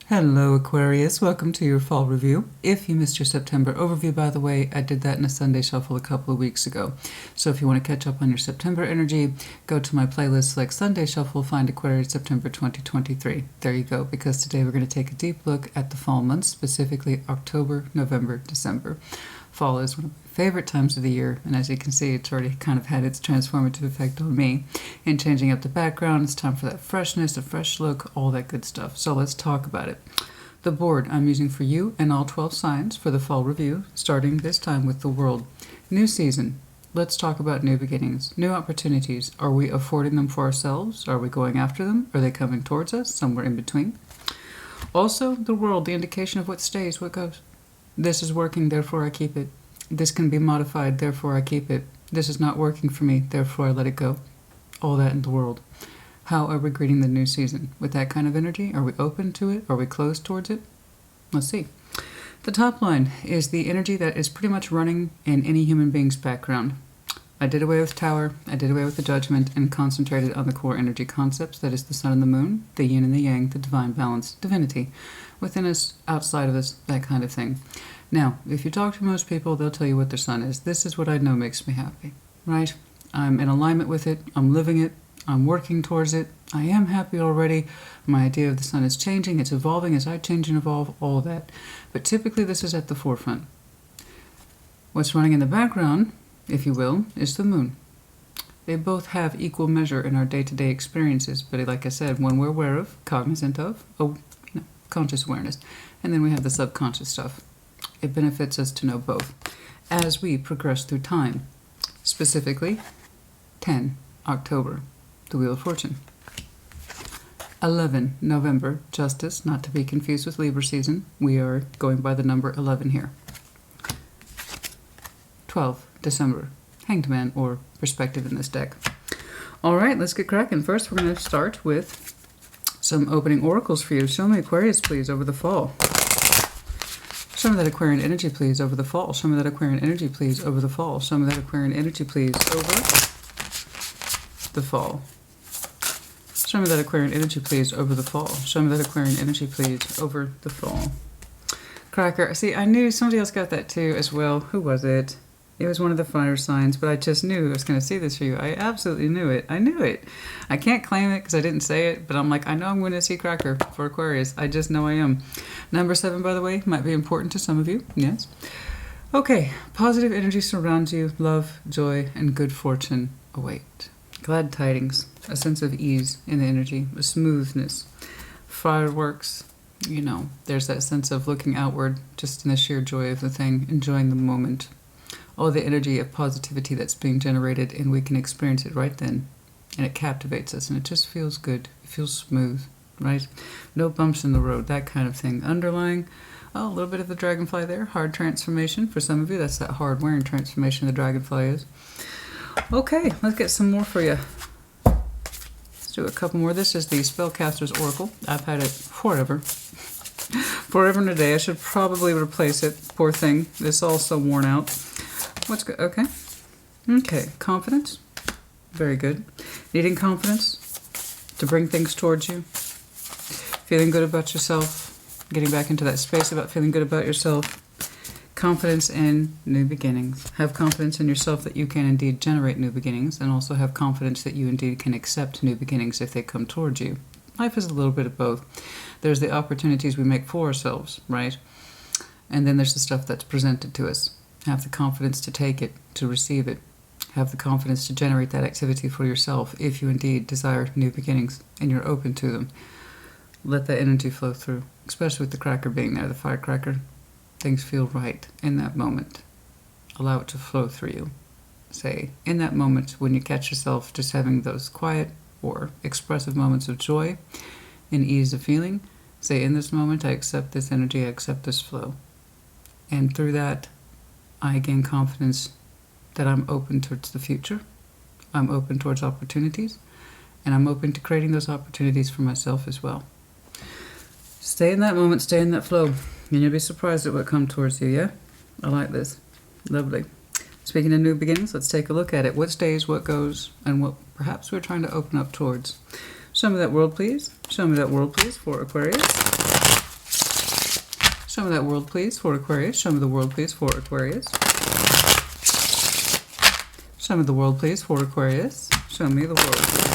Hello Aquarius, welcome to your fall review. If you missed your September overview, by the way, I did that in a Sunday shuffle a couple of weeks ago. So if you want to catch up on your September energy, go to my playlist, select Sunday Shuffle, find Aquarius September 2023. There you go, because today we're going to take a deep look at the fall months, specifically October, November, December. Fall is one of my favorite times of the year, and as you can see, it's already kind of had its transformative effect on me. In changing up the background, it's time for that freshness, a fresh look, all that good stuff. So let's talk about it. The board I'm using for you and all 12 signs for the fall review, starting this time with the world. New season. Let's talk about new beginnings, new opportunities. Are we affording them for ourselves? Are we going after them? Are they coming towards us? Somewhere in between. Also, the world, the indication of what stays, what goes. This is working, therefore I keep it. This can be modified, therefore I keep it. This is not working for me, therefore I let it go. All that in the world. How are we greeting the new season? With that kind of energy? Are we open to it? Are we closed towards it? Let's see. The top line is the energy that is pretty much running in any human being's background. I did away with Tower, I did away with the Judgment, and concentrated on the core energy concepts, that is the sun and the moon, the yin and the yang, the divine balance, divinity, within us, outside of us, that kind of thing. Now, if you talk to most people, they'll tell you what their sun is. This is what I know makes me happy, right? I'm in alignment with it, I'm living it, I'm working towards it, I am happy already. My idea of the sun is changing, it's evolving as I change and evolve, all that. But typically this is at the forefront. What's running in the background, if you will, is the moon. They both have equal measure in our day-to-day experiences, but like I said, one we're aware of, cognizant of, conscious awareness, and then we have the subconscious stuff. It benefits us to know both as we progress through time. Specifically, 10, October, the Wheel of Fortune. 11, November, Justice, not to be confused with Libra season. We are going by the number 11 here. 12, December, Hanged Man, or Perspective in this deck. All right, let's get cracking. First, we're going to start with some opening oracles for you. Show me Aquarius, please, over the fall. Show me that Aquarian energy, please, over the fall. Show me that Aquarian energy, please, over the fall. Show me that Aquarian energy, please, over the fall. Show me that Aquarian energy, please, over the fall. Show me that Aquarian energy, please, over the fall. Cracker. See, I knew somebody else got that too as well. Who was it? It was one of the fire signs, but I just knew I was going to see this for you. I absolutely knew it. I knew it. I can't claim it because I didn't say it, but I'm like, I know I'm going to see Cracker for Aquarius. I just know I am. Number 7, by the way, might be important to some of you. Yes. Okay. Positive energy surrounds you. Love, joy, and good fortune await. Glad tidings. A sense of ease in the energy. A smoothness. Fireworks. You know, there's that sense of looking outward just in the sheer joy of the thing, enjoying the moment. All the energy of positivity that's being generated, and we can experience it right then. And it captivates us, and it just feels good. It feels smooth, right? No bumps in the road, that kind of thing. Underlying, a little bit of the dragonfly there. Hard transformation. For some of you, that's that hard wearing transformation the dragonfly is. Okay, let's get some more for you. Let's do a couple more. This is the Spellcaster's Oracle. I've had it forever. Forever and a day. I should probably replace it. Poor thing. It's all so worn out. What's good? Okay. Okay. Confidence. Very good. Needing confidence to bring things towards you. Feeling good about yourself. Getting back into that space about feeling good about yourself. Confidence in new beginnings. Have confidence in yourself that you can indeed generate new beginnings, and also have confidence that you indeed can accept new beginnings if they come towards you. Life is a little bit of both. There's the opportunities we make for ourselves, right? And then there's the stuff that's presented to us. Have the confidence to take it, to receive it. Have the confidence to generate that activity for yourself if you indeed desire new beginnings and you're open to them. Let that energy flow through, especially with the cracker being there, the firecracker. Things feel right in that moment. Allow it to flow through you. Say, in that moment when you catch yourself just having those quiet or expressive moments of joy and ease of feeling, say, in this moment I accept this energy, I accept this flow. And through that, I gain confidence that I'm open towards the future, I'm open towards opportunities, and I'm open to creating those opportunities for myself as well. Stay in that moment, stay in that flow, and you'll be surprised at what comes towards you, yeah? I like this. Lovely. Speaking of new beginnings, let's take a look at it. What stays, what goes, and what perhaps we're trying to open up towards. Show me that world, please. Show me that world, please, for Aquarius. Show me that world, please, for Aquarius. Show me the world, please, for Aquarius. Show me the world, please, for Aquarius. Show me the world, please.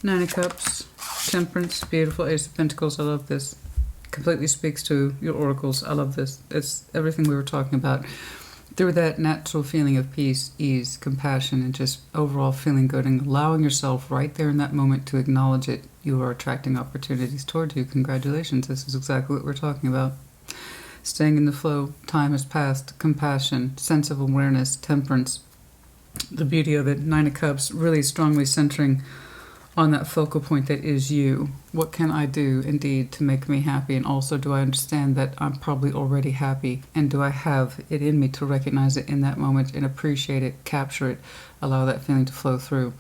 Nine of Cups, Temperance, beautiful. Ace of Pentacles, I love this. Completely speaks to your oracles. I love this. It's everything we were talking about. Through that natural feeling of peace, ease, compassion, and just overall feeling good and allowing yourself right there in that moment to acknowledge it, you are attracting opportunities toward you. Congratulations. This is exactly what we're talking about. Staying in the flow, time has passed, compassion, sense of awareness, temperance. The beauty of it, Nine of Cups, really strongly centering on that focal point that is you. What can I do indeed to make me happy? And also, do I understand that I'm probably already happy? And do I have it in me to recognize it in that moment and appreciate it, capture it, allow that feeling to flow through?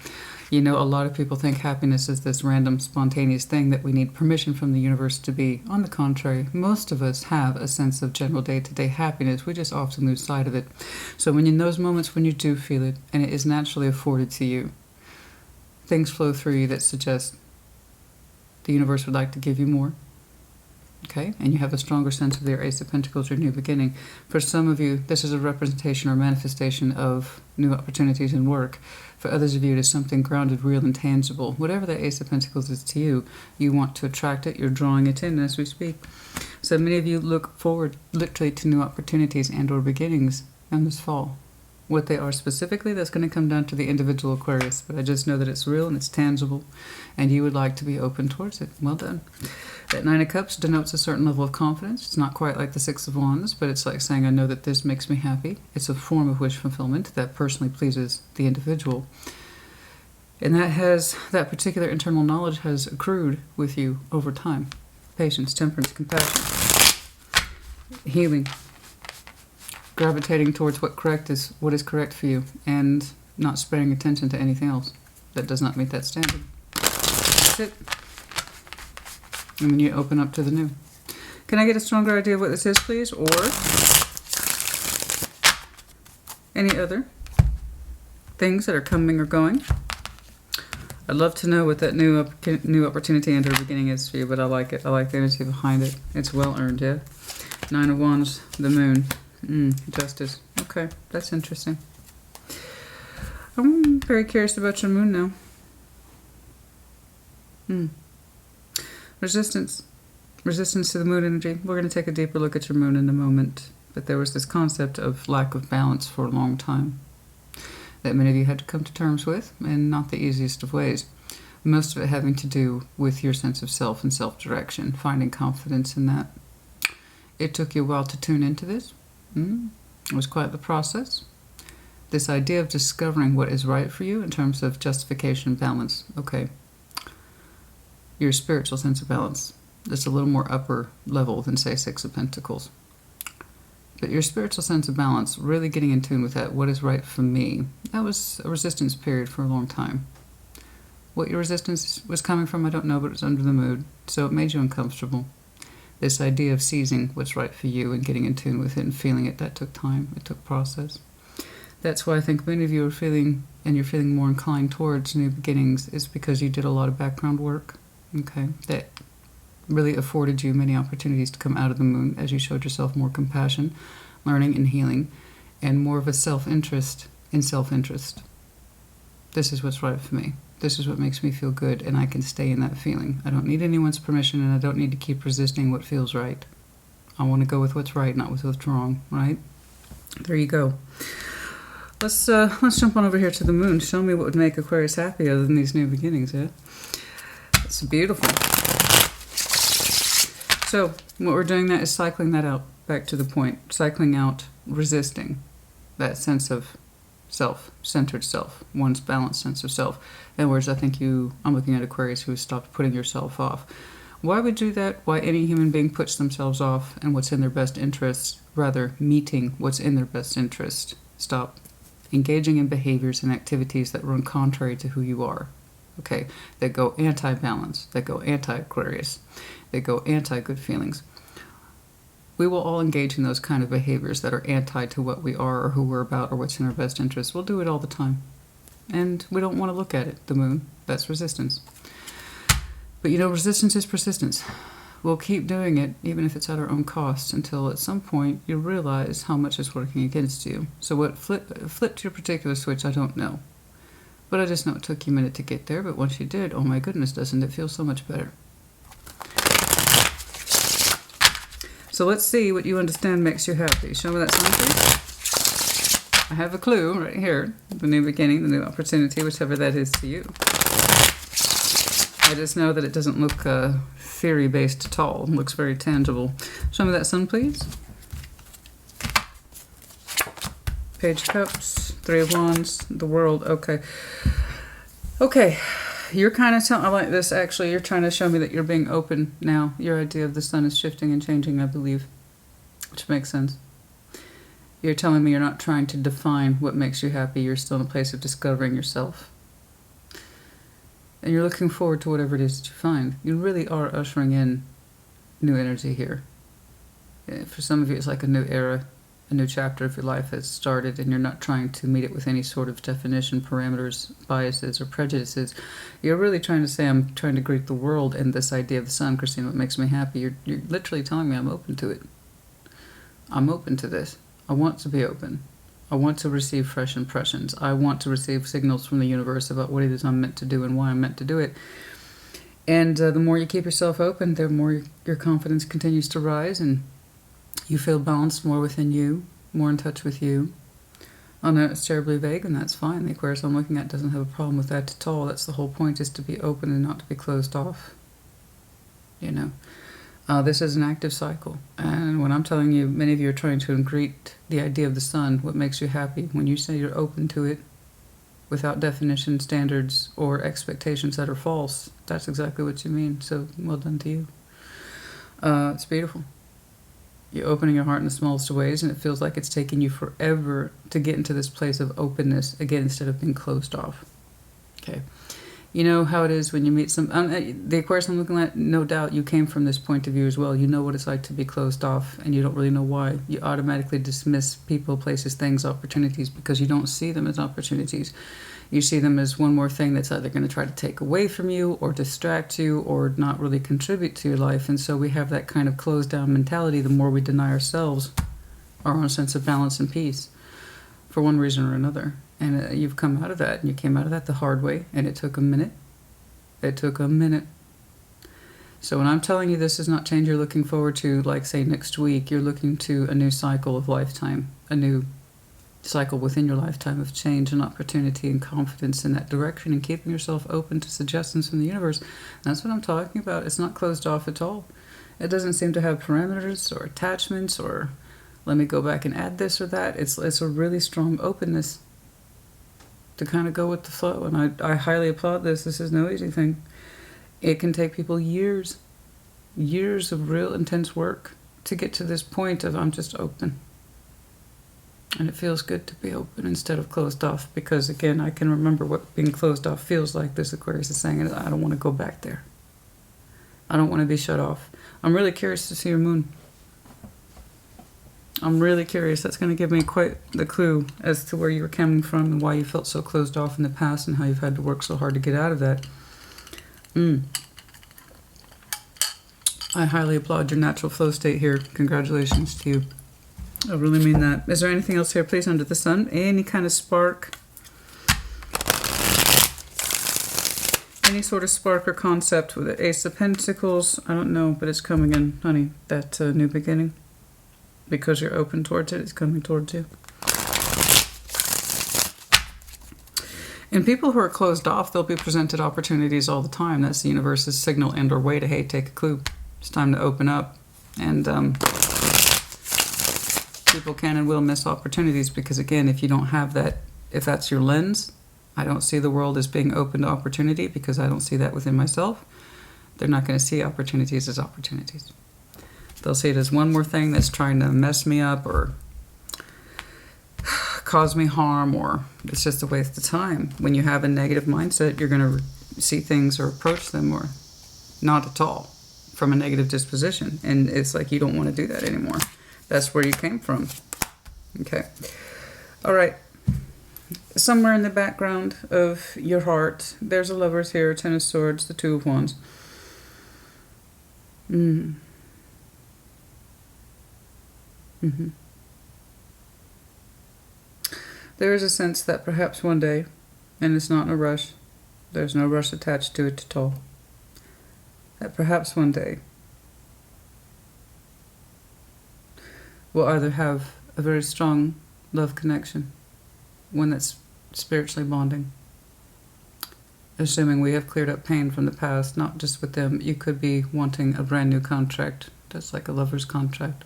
You know, a lot of people think happiness is this random, spontaneous thing that we need permission from the universe to be. On the contrary, most of us have a sense of general day-to-day happiness. We just often lose sight of it. So when in those moments when you do feel it, and it is naturally afforded to you, things flow through you that suggest the universe would like to give you more. Okay? And you have a stronger sense of their Ace of Pentacles, your new beginning. For some of you, this is a representation or manifestation of new opportunities in work. For others of you, it is something grounded, real, and tangible. Whatever that Ace of Pentacles is to you, you want to attract it. You're drawing it in as we speak. So many of you look forward literally to new opportunities and or beginnings in this fall. What they are specifically, that's going to come down to the individual Aquarius. But I just know that it's real and it's tangible, and you would like to be open towards it. Well done. That Nine of Cups denotes a certain level of confidence. It's not quite like the Six of Wands, but it's like saying, I know that this makes me happy. It's a form of wish fulfillment that personally pleases the individual. And that particular internal knowledge has accrued with you over time. Patience, temperance, compassion, healing, gravitating towards what is correct for you, and not paying attention to anything else that does not meet that standard. That's it. And then you open up to the new. Can I get a stronger idea of what this is, please? Or any other things that are coming or going? I'd love to know what that new opportunity and or beginning is for you, but I like it. I like the energy behind it. It's well earned, yeah? Nine of Wands, the moon. Justice. Okay, that's interesting. I'm very curious about your moon now. Resistance. Resistance to the moon energy. We're going to take a deeper look at your moon in a moment. But there was this concept of lack of balance for a long time that many of you had to come to terms with, and not the easiest of ways. Most of it having to do with your sense of self and self-direction, finding confidence in that. It took you a while to tune into this. It was quite the process. This idea of discovering what is right for you in terms of justification and balance. Okay. Your spiritual sense of balance. That's a little more upper level than, say, Six of Pentacles. But your spiritual sense of balance, really getting in tune with that, what is right for me, that was a resistance period for a long time. What your resistance was coming from, I don't know, but it was under the mood, so it made you uncomfortable. This idea of seizing what's right for you and getting in tune with it and feeling it, that took time. It took process. That's why I think many of you are feeling, and you're feeling more inclined towards new beginnings, is because you did a lot of background work, okay, that really afforded you many opportunities to come out of the moon as you showed yourself more compassion, learning and healing, and more of a self-interest in self-interest. This is what's right for me. This is what makes me feel good, and I can stay in that feeling. I don't need anyone's permission, and I don't need to keep resisting what feels right. I want to go with what's right, not with what's wrong, right? There you go. Let's jump on over here to the moon. Show me what would make Aquarius happy other than these new beginnings, yeah? It's beautiful. So, what we're doing that is cycling that out, back to the point. Cycling out, resisting that sense of self, centered self, one's balanced sense of self. In other words, I think I'm looking at Aquarius who has stopped putting yourself off. Why would do that? Why any human being puts themselves off and what's in their best interest, rather meeting what's in their best interest. Stop engaging in behaviors and activities that run contrary to who you are. Okay, that go anti-balance, that go anti-Aquarius, that go anti-good feelings. We will all engage in those kind of behaviors that are anti to what we are or who we're about or what's in our best interest. We'll do it all the time. and we don't want to look at it, the moon. That's resistance. But you know, resistance is persistence. We'll keep doing it, even if it's at our own cost, until at some point you realize how much is working against you. So what flipped your particular switch, I don't know. But I just know it took you a minute to get there, but once you did, oh my goodness, doesn't it feel so much better? So let's see what you understand makes you happy. Show me that sign, please. I have a clue right here. The new beginning, the new opportunity, whichever that is to you. I just know that it doesn't look theory-based at all. It looks very tangible. Show me that sun, please. Page of Cups, Three of Wands, the World. Okay. Okay. You're kind of telling, I like this actually, you're trying to show me that you're being open now. Your idea of the sun is shifting and changing, I believe, which makes sense. You're telling me you're not trying to define what makes you happy. You're still in a place of discovering yourself. And you're looking forward to whatever it is that you find. You really are ushering in new energy here. For some of you, it's like a new era, a new chapter of your life has started, and you're not trying to meet it with any sort of definition, parameters, biases, or prejudices. You're really trying to say, I'm trying to greet the world in this idea of the sun, Christina, what makes me happy. You're literally telling me I'm open to it. I'm open to this. I want to be open. I want to receive fresh impressions. I want to receive signals from the universe about what it is I'm meant to do and why I'm meant to do it. And the more you keep yourself open, the more your confidence continues to rise, and you feel balanced more within you, more in touch with you. I know it's terribly vague, and that's fine. The Aquarius I'm looking at doesn't have a problem with that at all. That's the whole point, is to be open and not to be closed off. You know. This is an active cycle, and when I'm telling you, many of you are trying to greet the idea of the sun, what makes you happy, when you say you're open to it without definition, standards, or expectations that are false, that's exactly what you mean. So well done to you. It's beautiful. You're opening your heart in the smallest of ways, and it feels like it's taking you forever to get into this place of openness again, instead of being closed off. Okay. You know how it is when you meet some... the Aquarius I'm looking at, no doubt you came from this point of view as well. You know what it's like to be closed off, and you don't really know why. You automatically dismiss people, places, things, opportunities, because you don't see them as opportunities. You see them as one more thing that's either going to try to take away from you, or distract you, or not really contribute to your life. And so we have that kind of closed down mentality the more we deny ourselves our own sense of balance and peace, for one reason or another. And you've come out of that, and you came out of that the hard way, and it took a minute. It took a minute. So when I'm telling you this is not change you're looking forward to, like, say, next week, you're looking to a new cycle of lifetime, a new cycle within your lifetime of change and opportunity and confidence in that direction, and keeping yourself open to suggestions from the universe. That's what I'm talking about. It's not closed off at all. It doesn't seem to have parameters or attachments or let me go back and add this or that. It's a really strong openness to kind of go with the flow, and I highly applaud this. This is no easy thing. It can take people years of real intense work to get to this point of I'm just open. And it feels good to be open instead of closed off, because again, I can remember what being closed off feels like. This Aquarius is saying, and I don't want to go back there. I don't want to be shut off. I'm really curious to see your moon. I'm really curious. That's going to give me quite the clue as to where you were coming from and why you felt so closed off in the past and how you've had to work so hard to get out of that. I highly applaud your natural flow state here. Congratulations to you. I really mean that. Is there anything else here, please, under the sun? Any kind of spark? Any sort of spark or concept with the Ace of Pentacles? I don't know, but it's coming in, honey. That new beginning. Because you're open towards it, it's coming towards you. And people who are closed off, they'll be presented opportunities all the time. That's the universe's signal and or way to, hey, take a clue. It's time to open up. And people can and will miss opportunities because, again, if you don't have that, if that's your lens, I don't see the world as being open to opportunity because I don't see that within myself. They're not going to see opportunities as opportunities. They'll see it as one more thing that's trying to mess me up or cause me harm, or it's just a waste of time. When you have a negative mindset, you're going to see things or approach them or not at all from a negative disposition. And it's like you don't want to do that anymore. That's where you came from. Okay. All right. somewhere in the background of your heart, there's a Lovers here, Ten of Swords, the Two of Wands. There is a sense that perhaps one day, and it's not in a rush, there's no rush attached to it at all, that perhaps one day we'll either have a very strong love connection, one that's spiritually bonding, assuming we have cleared up pain from the past, not just with them. You could be wanting a brand new contract. That's like a lover's contract.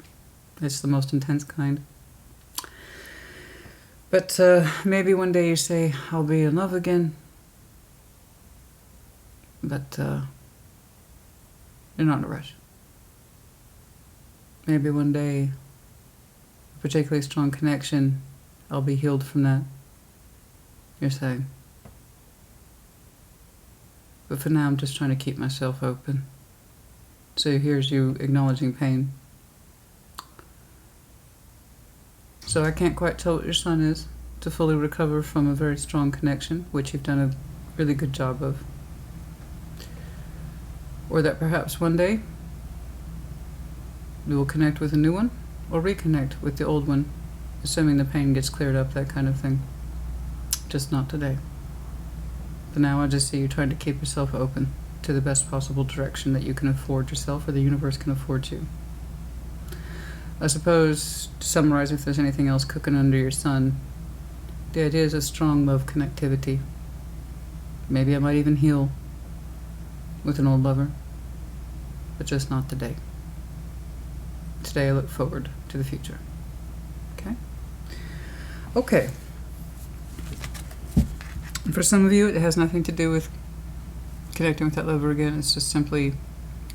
It's the most intense kind. But maybe one day you say, I'll be in love again. But you're not in a rush. Maybe one day, a particularly strong connection, I'll be healed from that. You're saying. But for now, I'm just trying to keep myself open. So here's you acknowledging pain. So I can't quite tell what your sun is to fully recover from a very strong connection, which you've done a really good job of. Or that perhaps one day you will connect with a new one, or reconnect with the old one, assuming the pain gets cleared up, that kind of thing. Just not today. But now I just see you trying to keep yourself open to the best possible direction that you can afford yourself, or the universe can afford you. I suppose, to summarize, if there's anything else cooking under your sun, the idea is a strong love connectivity. Maybe I might even heal with an old lover, but just not today. Today I look forward to the future. Okay? Okay. For some of you, it has nothing to do with connecting with that lover again. It's just simply,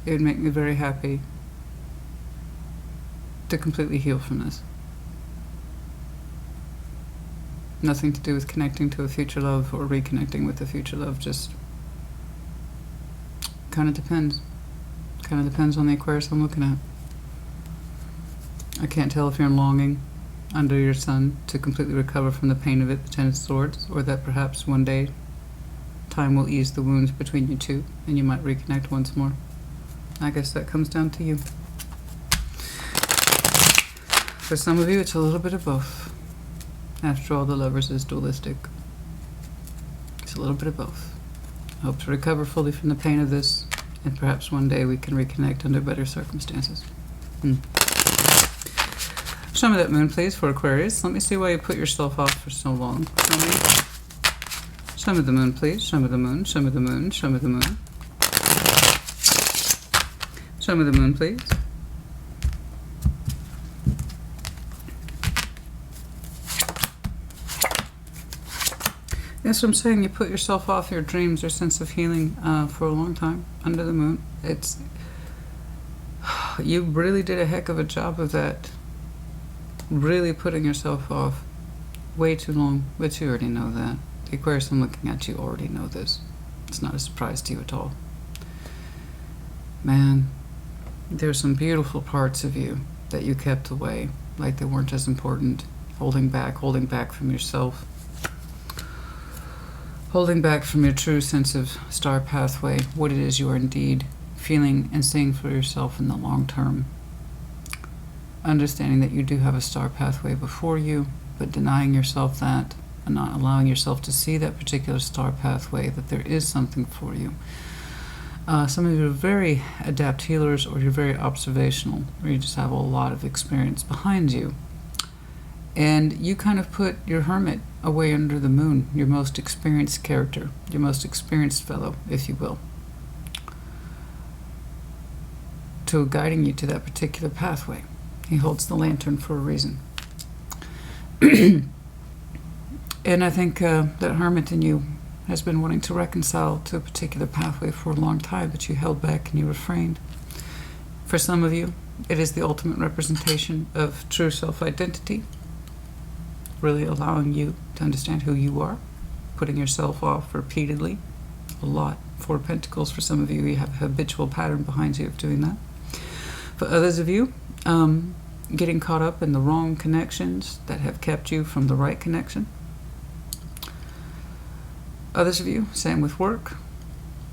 it would make me very happy to completely heal from this. Nothing to do with connecting to a future love or reconnecting with a future love. Just kind of depends. Kind of depends on the Aquarius I'm looking at. I can't tell if you're in longing under your sun to completely recover from the pain of it, the Ten of Swords, or that perhaps one day time will ease the wounds between you two and you might reconnect once more. I guess that comes down to you. For some of you, it's a little bit of both. After all, the Lovers is dualistic. It's a little bit of both. I hope to recover fully from the pain of this, and perhaps one day we can reconnect under better circumstances. Show me that moon, please, for Aquarius. Let me see why you put yourself off for so long. Show me the moon, please. Show me the moon. Show me the moon. Show me the moon. Show me the moon, please. Yes, I'm saying you put yourself off your dreams or sense of healing for a long time under the moon. You really did a heck of a job of that. Really putting yourself off way too long, but you already know that. The Aquarius I'm looking at, you already know this. It's not a surprise to you at all. Man, there's some beautiful parts of you that you kept away, like they weren't as important. Holding back from yourself. Holding back from your true sense of star pathway, what it is you are indeed feeling and seeing for yourself in the long term. Understanding that you do have a star pathway before you, but denying yourself that and not allowing yourself to see that particular star pathway, that there is something for you. Some of you are very adept healers, or you're very observational, or you just have a lot of experience behind you. And you kind of put your hermit away under the moon, your most experienced character, your most experienced fellow, if you will, to guiding you to that particular pathway. He holds the lantern for a reason. And I think that hermit in you has been wanting to reconcile to a particular pathway for a long time, but you held back and you refrained. For some of you, it is the ultimate representation of true self-identity, really allowing you to understand who you are, putting yourself off repeatedly, a lot. Four of Pentacles, for some of you, you have a habitual pattern behind you of doing that. For others of you, getting caught up in the wrong connections that have kept you from the right connection. Others of you, same with work.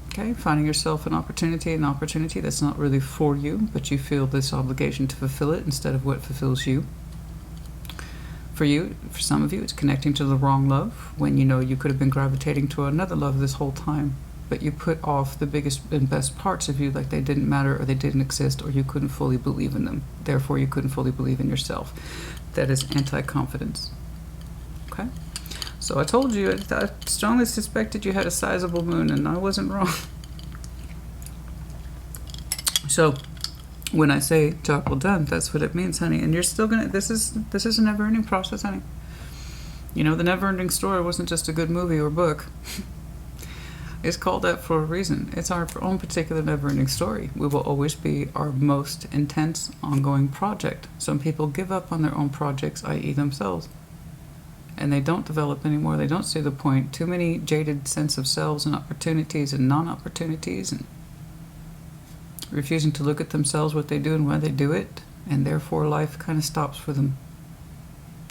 Okay, finding yourself an opportunity that's not really for you, but you feel this obligation to fulfill it instead of what fulfills you. For you, for some of you, it's connecting to the wrong love when you know you could have been gravitating to another love this whole time, but you put off the biggest and best parts of you like they didn't matter or they didn't exist or you couldn't fully believe in them. Therefore, you couldn't fully believe in yourself. That is anti-confidence. Okay? So I told you, I strongly suspected you had a sizable moon, and I wasn't wrong. So when I say job well done, that's what it means, honey. And you're still gonna, this is a never-ending process, honey. You know, the never-ending story wasn't just a good movie or book. It's called that for a reason. It's our own particular never-ending story. We will always be our most intense, ongoing project. Some people give up on their own projects, i.e. themselves. And they don't develop anymore. They don't see the point. Too many jaded sense of selves and opportunities and non-opportunities, and refusing to look at themselves, what they do and why they do it, and therefore life kind of stops for them,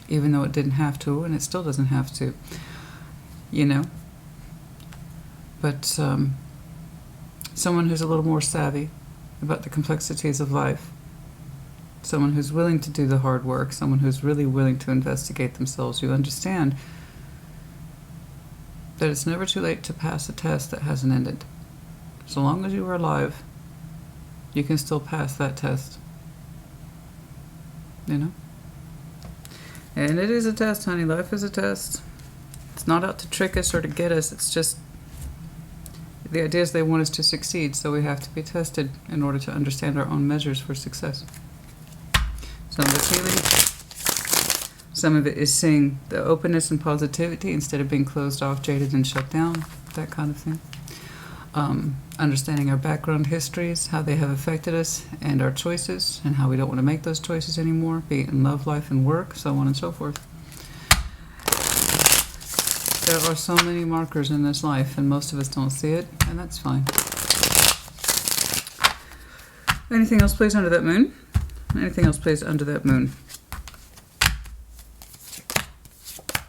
even though it didn't have to, and it still doesn't have to, you know. But someone who's a little more savvy about the complexities of life, someone who's willing to do the hard work, someone who's really willing to investigate themselves, you understand that it's never too late to pass a test that hasn't ended. So long as you are alive, you can still pass that test. You know? And it is a test, honey. Life is a test. It's not out to trick us or to get us. It's just the idea is they want us to succeed, so we have to be tested in order to understand our own measures for success. Some of it's healing. Some of it is seeing the openness and positivity instead of being closed off, jaded, and shut down. That kind of thing. Understanding our background histories, how they have affected us, and our choices, and how we don't want to make those choices anymore, be it in love, life, and work, so on and so forth. There are so many markers in this life, and most of us don't see it, and that's fine. Anything else, please, under that moon? Anything else, please, under that moon?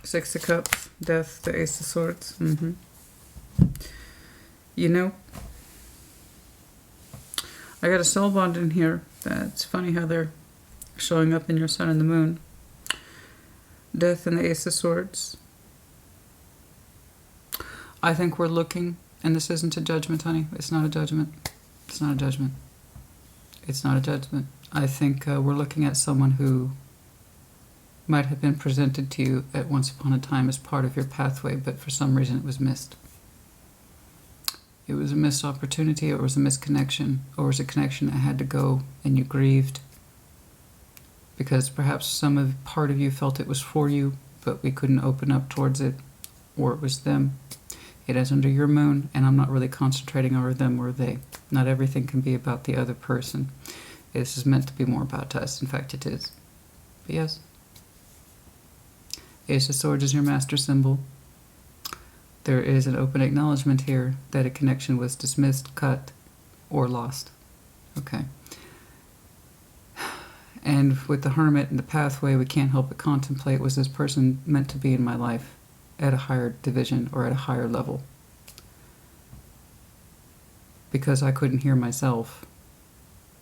Six of Cups, Death, the Ace of Swords. You know, I got a soul bond in here. That's funny how they're showing up in your sun and the moon. Death and the Ace of Swords. I think we're looking, and this isn't a judgment, honey. It's not a judgment. It's not a judgment. It's not a judgment. I think we're looking at someone who might have been presented to you at once upon a time as part of your pathway, but for some reason it was missed. It was a missed opportunity, or it was a misconnection, or it was a connection that had to go, and you grieved because perhaps part of you felt it was for you, but we couldn't open up towards it, or it was them. It is under your moon, and I'm not really concentrating on them or they. Not everything can be about the other person. This is meant to be more about us. In fact, it is. But yes. Ace of Swords is your master symbol. There is an open acknowledgement here that a connection was dismissed, cut, or lost. Okay. And with the Hermit and the pathway, we can't help but contemplate, was this person meant to be in my life at a higher division or at a higher level? Because I couldn't hear myself.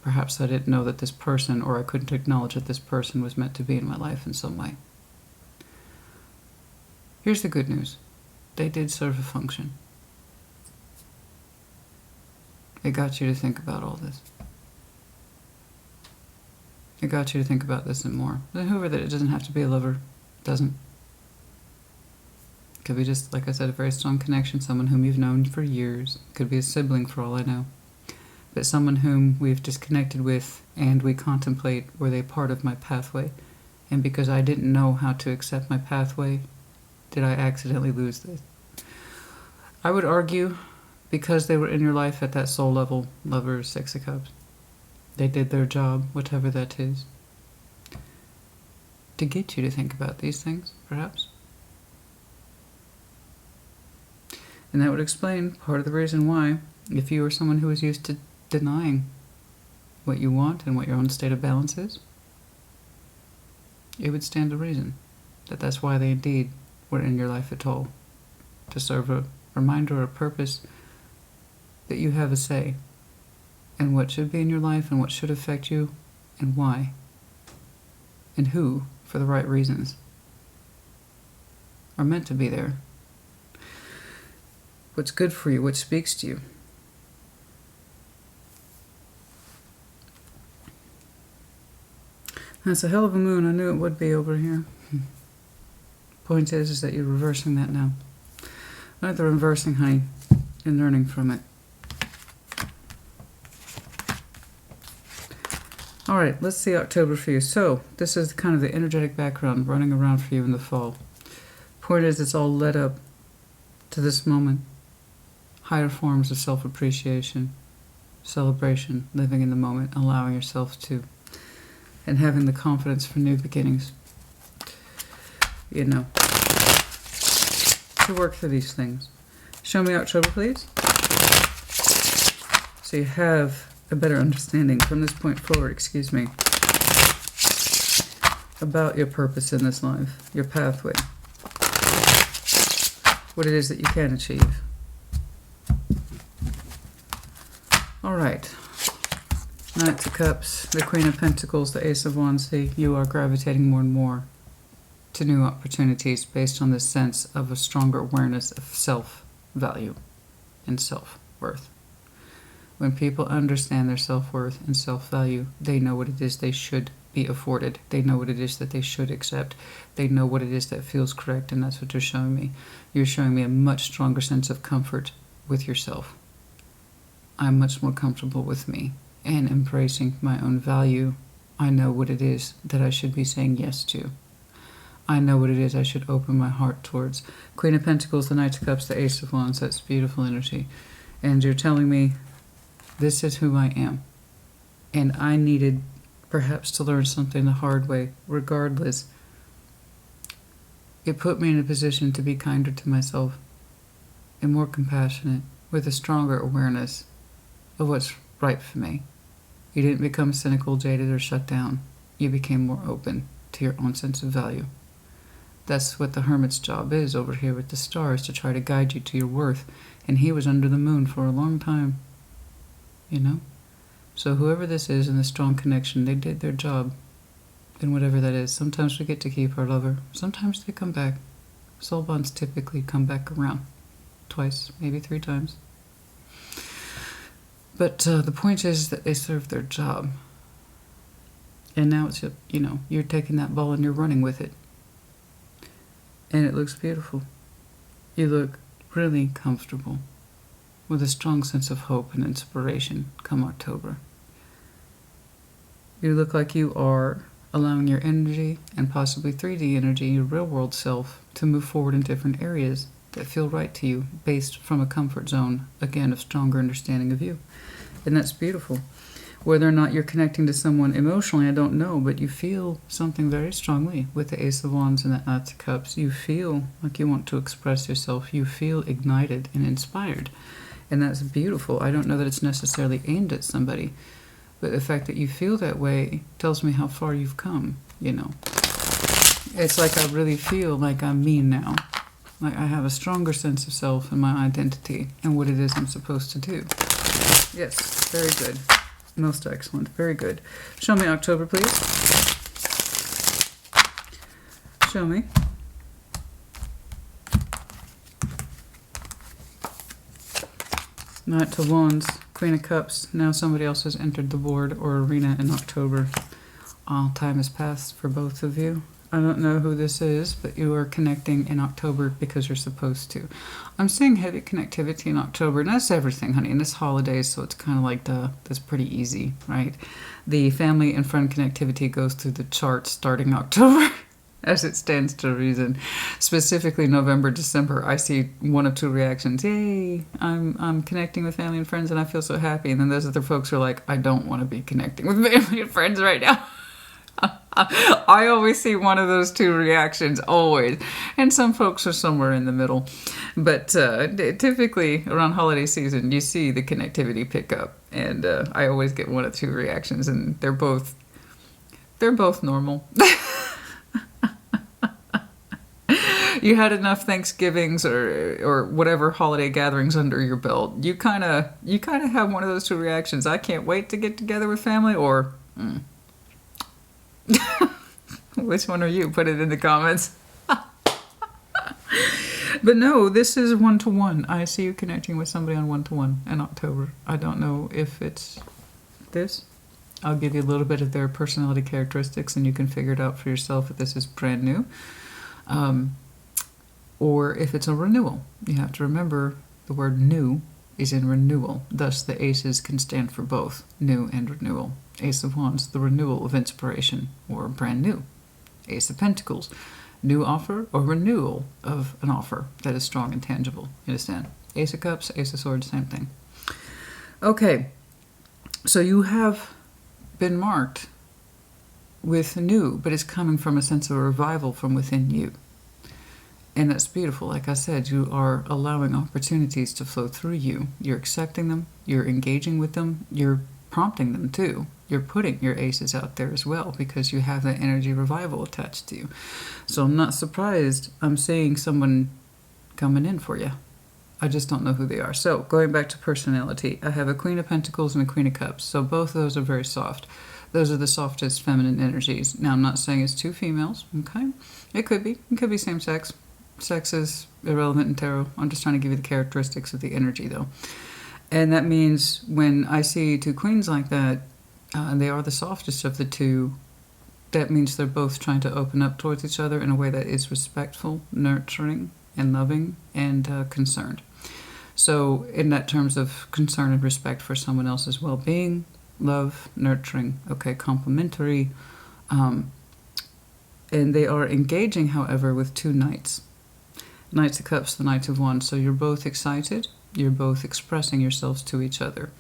Perhaps I didn't know that this person, or I couldn't acknowledge that this person was meant to be in my life in some way. Here's the good news. They did serve a function. It got you to think about all this. It got you to think about this and more. And whoever that, it doesn't have to be a lover. It doesn't. It could be just, like I said, a very strong connection, someone whom you've known for years. It could be a sibling for all I know. But someone whom we've disconnected with and we contemplate, were they part of my pathway? And because I didn't know how to accept my pathway, did I accidentally lose this? I would argue because they were in your life at that soul level, Lovers, Six of Cups. They did their job, whatever that is, to get you to think about these things, perhaps. And that would explain part of the reason why, if you were someone who was used to denying what you want and what your own state of balance is, it would stand to reason that that's why they indeed were in your life at all, to serve a reminder or purpose that you have a say in what should be in your life and what should affect you and why and who, for the right reasons, are meant to be there. What's good for you, what speaks to you. That's a hell of a moon. I knew it would be over here. Point is that you're reversing that now. Not the reversing, honey, and learning from it. All right, let's see October for you. So this is kind of the energetic background running around for you in the fall. Point is, it's all led up to this moment. Higher forms of self-appreciation, celebration, living in the moment, allowing yourself to, and having the confidence for new beginnings. You know, to work through these things. Show me October, please. So you have a better understanding from this point forward, excuse me, about your purpose in this life, your pathway, what it is that you can achieve. All right. Knight of Cups, the Queen of Pentacles, the Ace of Wands. See, you are gravitating more and more to new opportunities based on this sense of a stronger awareness of self-value and self-worth. When people understand their self-worth and self-value, they know what it is they should be afforded. They know what it is that they should accept. They know what it is that feels correct, and that's what you're showing me. You're showing me a much stronger sense of comfort with yourself. I'm much more comfortable with me and embracing my own value. I know what it is that I should be saying yes to. I know what it is I should open my heart towards. Queen of Pentacles, the Knight of Cups, the Ace of Wands. That's beautiful energy. And you're telling me this is who I am. And I needed perhaps to learn something the hard way. Regardless, it put me in a position to be kinder to myself and more compassionate with a stronger awareness of what's right for me. You didn't become cynical, jaded, or shut down. You became more open to your own sense of value. That's what the Hermit's job is over here with the stars, to try to guide you to your worth. And he was under the moon for a long time, you know? So whoever this is in the strong connection, they did their job in whatever that is. Sometimes we get to keep our lover. Sometimes they come back. Soul bonds typically come back around. Twice, maybe 3 times. But the point is that they served their job. And now it's, you know, you're taking that ball and you're running with it. And it looks beautiful. You look really comfortable with a strong sense of hope and inspiration come October. You look like you are allowing your energy and possibly 3D energy, your real world self, to move forward in different areas that feel right to you based from a comfort zone, again, of stronger understanding of you. And that's beautiful. Whether or not you're connecting to someone emotionally, I don't know, but you feel something very strongly with the Ace of Wands and the Knight of Cups. You feel like you want to express yourself. You feel ignited and inspired. And that's beautiful. I don't know that it's necessarily aimed at somebody, but the fact that you feel that way tells me how far you've come, you know. It's like I really feel like I'm me now. Like I have a stronger sense of self and my identity and what it is I'm supposed to do. Yes, very good. Most excellent. Very good. Show me October, please. Show me. Knight of Wands, Queen of Cups. Now somebody else has entered the board or arena in October. All time has passed for both of you. I don't know who this is, but you are connecting in October because you're supposed to. I'm seeing heavy connectivity in October, and that's everything, honey. And it's holidays, so it's kind of like that's pretty easy, right? The family and friend connectivity goes through the charts starting October, as it stands to reason. Specifically November, December, I see 1 of 2 reactions. Yay, I'm connecting with family and friends, and I feel so happy. And then those other folks are like, I don't want to be connecting with family and friends right now. I always see 1 of those 2 reactions, always. And some folks are somewhere in the middle. But typically, around holiday season, you see the connectivity pick up. And I always get 1 of 2 reactions, and they're both you had enough Thanksgivings or whatever holiday gatherings under your belt. You kind of have one of those two reactions. I can't wait to get together with family, or which one are you? Put it in the comments. But no, this is one-to-one. I see you connecting with somebody on one-to-one in October. I don't know if it's this. I'll give you a little bit of their personality characteristics and you can figure it out for yourself if this is brand new. Or if it's a renewal. You have to remember the word new is in renewal. Thus, the aces can stand for both new and renewal. Ace of Wands, the renewal of inspiration, or brand new. Ace of Pentacles, new offer or renewal of an offer that is strong and tangible. You understand? Ace of Cups, Ace of Swords, same thing. Okay, so you have been marked with new, but it's coming from a sense of a revival from within you. And that's beautiful. Like I said, you are allowing opportunities to flow through you. You're accepting them. You're engaging with them. You're prompting them too. You're putting your aces out there as well because you have that energy revival attached to you. So I'm not surprised I'm seeing someone coming in for you. I just don't know who they are. So going back to personality, I have a Queen of Pentacles and a Queen of Cups. So both of those are very soft. Those are the softest feminine energies. Now I'm not saying it's two females, okay? It could be. It could be same sex. Sex is irrelevant in tarot. I'm just trying to give you the characteristics of the energy though. And that means when I see two queens like that, and they are the softest of the two, that means they're both trying to open up towards each other in a way that is respectful, nurturing, and loving, and concerned. So in that terms of concern and respect for someone else's well-being, love, nurturing, okay, complimentary, and they are engaging, however, with two knights. Knights of Cups, the Knights of Wands. So you're both excited, you're both expressing yourselves to each other.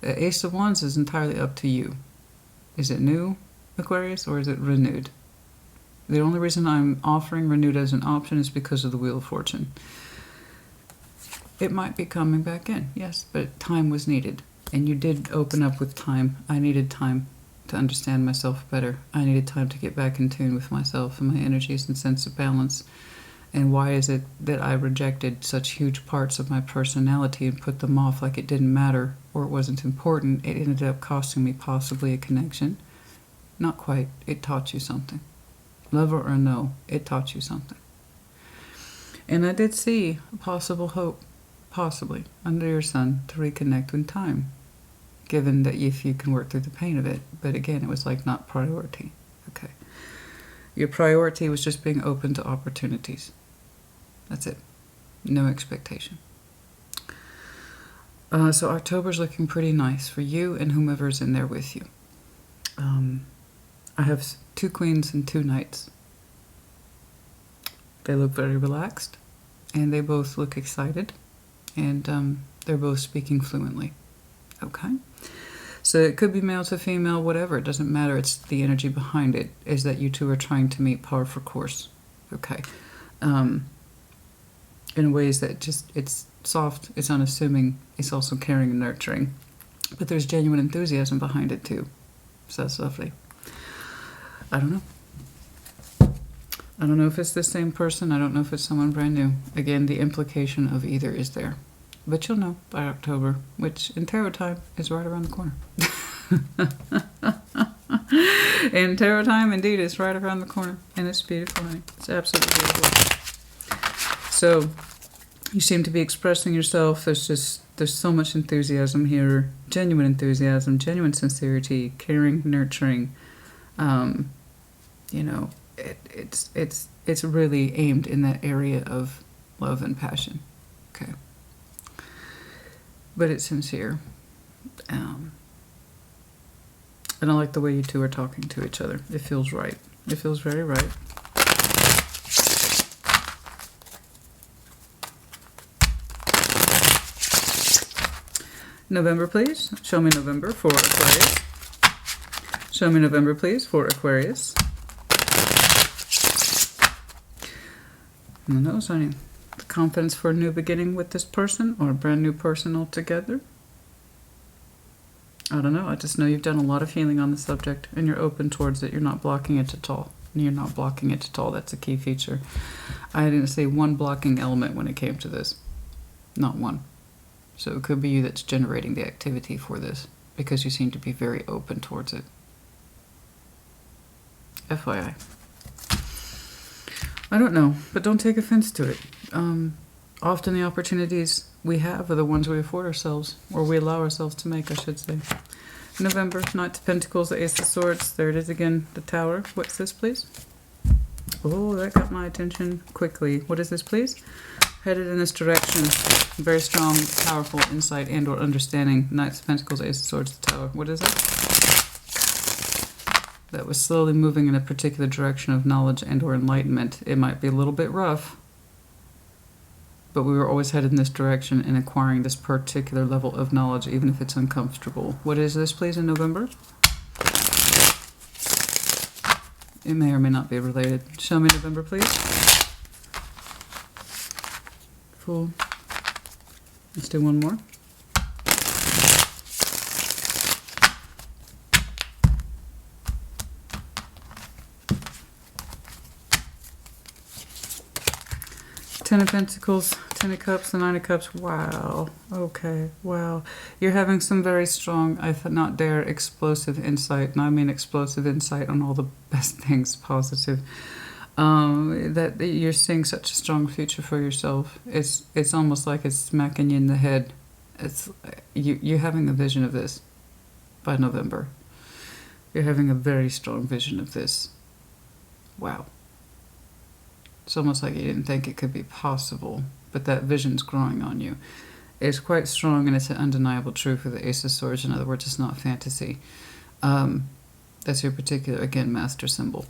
Ace of Wands is entirely up to you. Is it new, Aquarius, or is it renewed? The only reason I'm offering renewed as an option is because of the Wheel of Fortune. It might be coming back in, yes, but time was needed. And you did open up with time. I needed time to understand myself better. I needed time to get back in tune with myself and my energies and sense of balance. And why is it that I rejected such huge parts of my personality and put them off like it didn't matter or it wasn't important? It ended up costing me possibly a connection. Not quite. It taught you something. Love or no, it taught you something. And I did see a possible hope, possibly, under your sun to reconnect in time, given that if you can work through the pain of it. But again, it was like not priority. Okay. Your priority was just being open to opportunities. That's it. No expectation. So October's looking pretty nice for you and whomever's in there with you. I have two queens and two knights. They look very relaxed, and they both look excited, and they're both speaking fluently. Okay? So it could be male to female, whatever. It doesn't matter. It's the energy behind it is that you two are trying to meet par for course. Okay? In ways that just, it's soft, it's unassuming, it's also caring and nurturing. But there's genuine enthusiasm behind it too. So that's lovely. I don't know. I don't know if it's the same person. I don't know if it's someone brand new. Again, the implication of either is there. But you'll know by October, which in tarot time is right around the corner. And tarot time, indeed, is right around the corner. And it's beautiful, honey. It's absolutely beautiful. So, you seem to be expressing yourself. There's so much enthusiasm here. Genuine enthusiasm, genuine sincerity, caring, nurturing. You know, it's really aimed in that area of love and passion. Okay. But it's sincere. And I like the way you two are talking to each other. It feels right. It feels very right. November, please. Show me November for Aquarius. Show me November, please, for Aquarius. And those, honey. The confidence for a new beginning with this person or a brand new person altogether. I don't know. I just know you've done a lot of healing on the subject and you're open towards it. You're not blocking it at all. You're not blocking it at all. That's a key feature. I didn't say one blocking element when it came to this. Not one. So it could be you that's generating the activity for this, because you seem to be very open towards it. FYI. I don't know, but don't take offense to it. Often the opportunities we have are the ones we afford ourselves, or we allow ourselves to make, I should say. November, Knight of Pentacles, the Ace of Swords. There it is again, the Tower. What's this, please? Oh, that got my attention quickly. What is this, please? Headed in this direction. Very strong, powerful insight and or understanding. Knights of Pentacles, Ace of Swords, the Tower. What is it? That was slowly moving in a particular direction of knowledge and or enlightenment. It might be a little bit rough, but we were always headed in this direction in acquiring this particular level of knowledge, even if it's uncomfortable. What is this, please, in November? It may or may not be related. Show me November, please. Fool. Let's do one more. Ten of Pentacles, Ten of Cups, the Nine of Cups. Wow. Okay. Wow. You're having some very strong, I not dare, explosive insight. And I mean explosive insight on all the best things positive. That you're seeing such a strong future for yourself. It's almost like it's smacking you in the head. It's you're having a vision of this by November. You're having a very strong vision of this. Wow. It's almost like you didn't think it could be possible, but that vision's growing on you. It's quite strong, and it's an undeniable truth with the Ace of Swords. In other words, it's not fantasy. That's your particular, again, master symbol.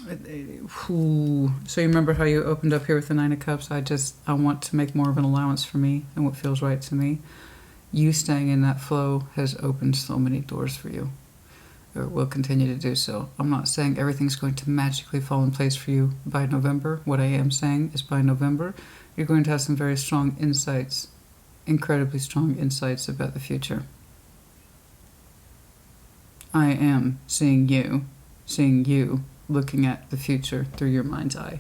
So you remember how you opened up here with the Nine of Cups? I want to make more of an allowance for me and what feels right to me. You staying in that flow has opened so many doors for you. Or will continue to do so. I'm not saying everything's going to magically fall in place for you by November. What I am saying is by November, you're going to have some very strong insights, incredibly strong insights about the future. I am seeing you looking at the future through your mind's eye.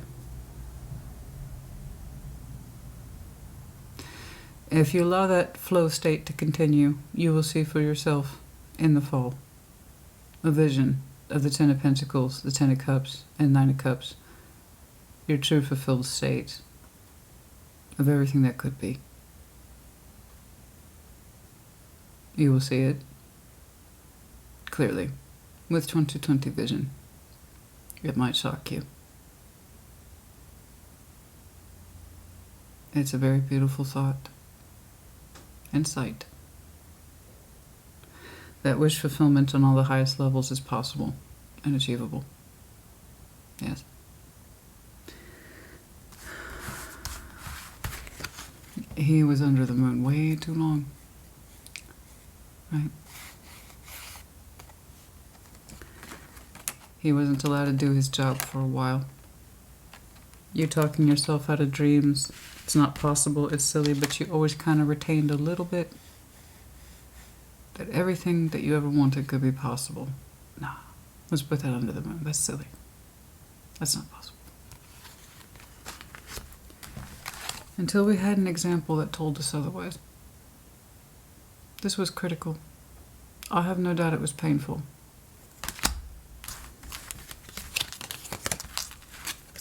If you allow that flow state to continue, you will see for yourself in the fall a vision of the Ten of Pentacles, the Ten of Cups, and Nine of Cups. Your true fulfilled state of everything that could be. You will see it clearly with 2020 vision. It might shock you. It's a very beautiful thought and sight. That wish fulfillment on all the highest levels is possible and achievable. Yes. He was under the moon way too long. Right? He wasn't allowed to do his job for a while. You're talking yourself out of dreams. It's not possible, it's silly, but you always kind of retained a little bit that everything that you ever wanted could be possible. Nah, let's put that under the moon. That's silly. That's not possible. Until we had an example that told us otherwise. This was critical. I have no doubt it was painful.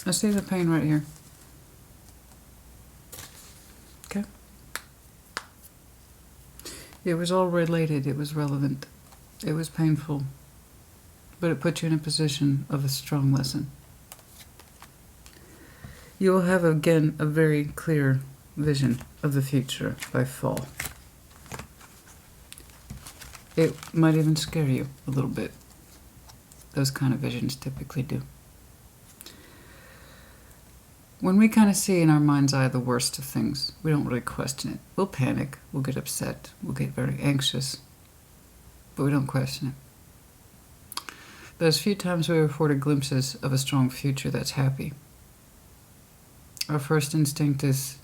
I see the pain right here. Okay? It was all related. It was relevant. It was painful. But it put you in a position of a strong lesson. You will have, again, a very clear vision of the future by fall. It might even scare you a little bit. Those kind of visions typically do. When we kind of see in our mind's eye the worst of things, we don't really question it. We'll panic, we'll get upset, we'll get very anxious, but we don't question it. Those few times we are afforded glimpses of a strong future that's happy, our first instinct is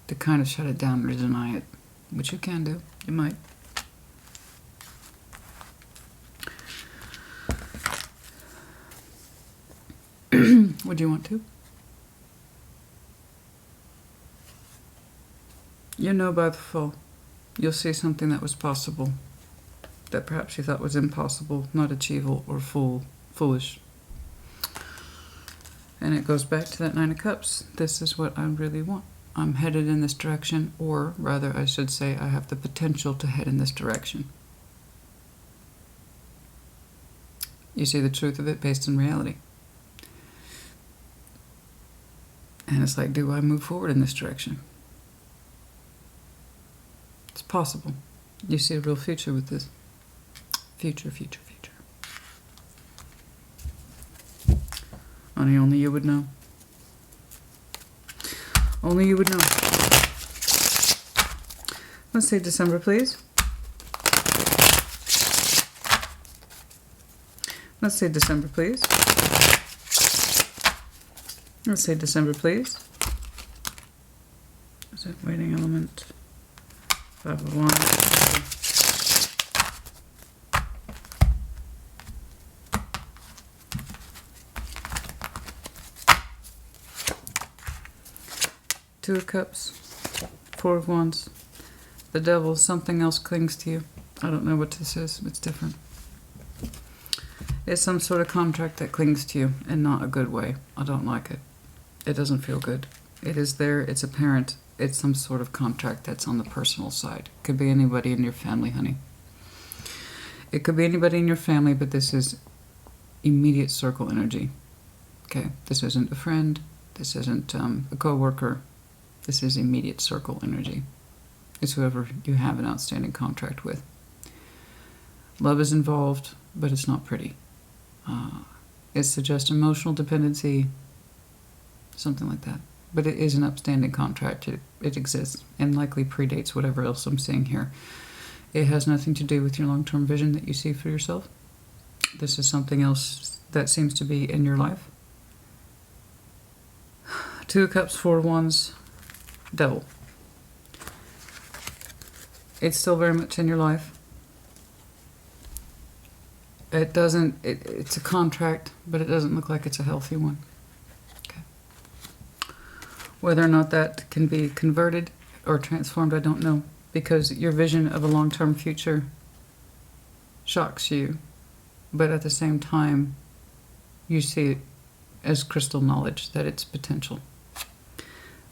to kind of shut it down or deny it, which you can do. You might. Would you want to? You know by the fall, you'll see something that was possible, that perhaps you thought was impossible, not achievable, or foolish. And it goes back to that Nine of Cups. This is what I really want. I'm headed in this direction, or rather I should say I have the potential to head in this direction. You see the truth of it based in reality. And it's like, do I move forward in this direction? It's possible. You see a real future with this. Future, future, future. Honey, only you would know. Only you would know. Let's say December, please. Let's say December, please. Let's say December, please. Is it waiting element? 5 of Wands. Two of Cups. 4 of Wands. The Devil. Something else clings to you. I don't know what this is. It's different. It's some sort of contract that clings to you in not a good way. I don't like it. It doesn't feel good. It is there. It's apparent. It's some sort of contract that's on the personal side. It could be anybody in your family, honey. It could be anybody in your family, but this is immediate circle energy. Okay? This isn't a friend. This isn't a co-worker. This is immediate circle energy. It's whoever you have an outstanding contract with. Love is involved, but it's not pretty. It suggests emotional dependency, something like that. But it is an upstanding contract. It exists and likely predates whatever else I'm seeing here. It has nothing to do with your long-term vision that you see for yourself. This is something else that seems to be in your life. 2 of Cups, 4 of Wands, Devil. It's still very much in your life. It doesn't, it's a contract, but it doesn't look like it's a healthy one. Okay. Whether or not that can be converted or transformed, I don't know. Because your vision of a long-term future shocks you. But at the same time, you see it as crystal knowledge that it's potential.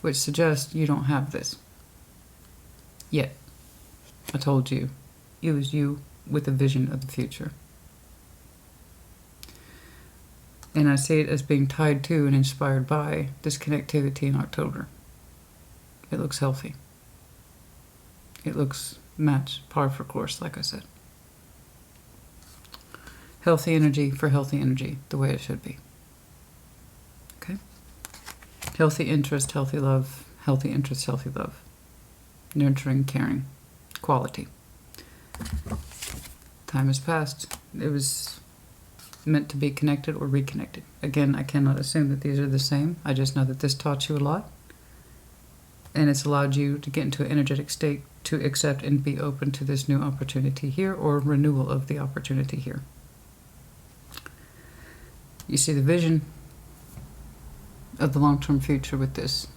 Which suggests you don't have this. Yet. I told you. It was you with a vision of the future. And I see it as being tied to and inspired by this connectivity in October. It looks healthy. It looks matched, par for course, like I said. Healthy energy for healthy energy, the way it should be. Okay? Healthy interest, healthy love. Healthy interest, healthy love. Nurturing, caring, quality. Time has passed. It was meant to be connected or reconnected. Again, I cannot assume that these are the same. I just know that this taught you a lot. And it's allowed you to get into an energetic state to accept and be open to this new opportunity here or renewal of the opportunity here. You see the vision of the long-term future with this.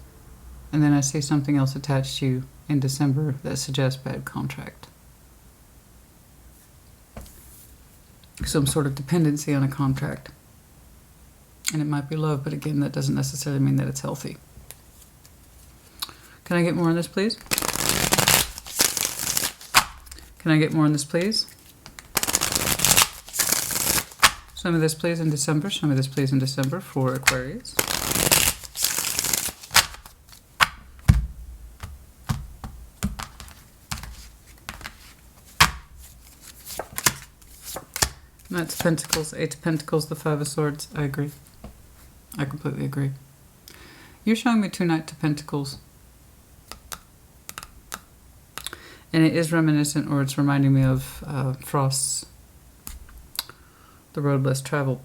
And then I see something else attached to you in December that suggests bad contract. Some sort of dependency on a contract. And it might be love, but again, that doesn't necessarily mean that it's healthy. Can I get more on this, please? Can I get more on this, please? Show me this, please, in December. Show me this, please, in December for Aquarius. Knights of Pentacles, 8 of Pentacles, the 5 of Swords. I agree. I completely agree. You're showing me 2 Knights of Pentacles. And it is reminiscent, or it's reminding me of Frost's The Road Less Traveled.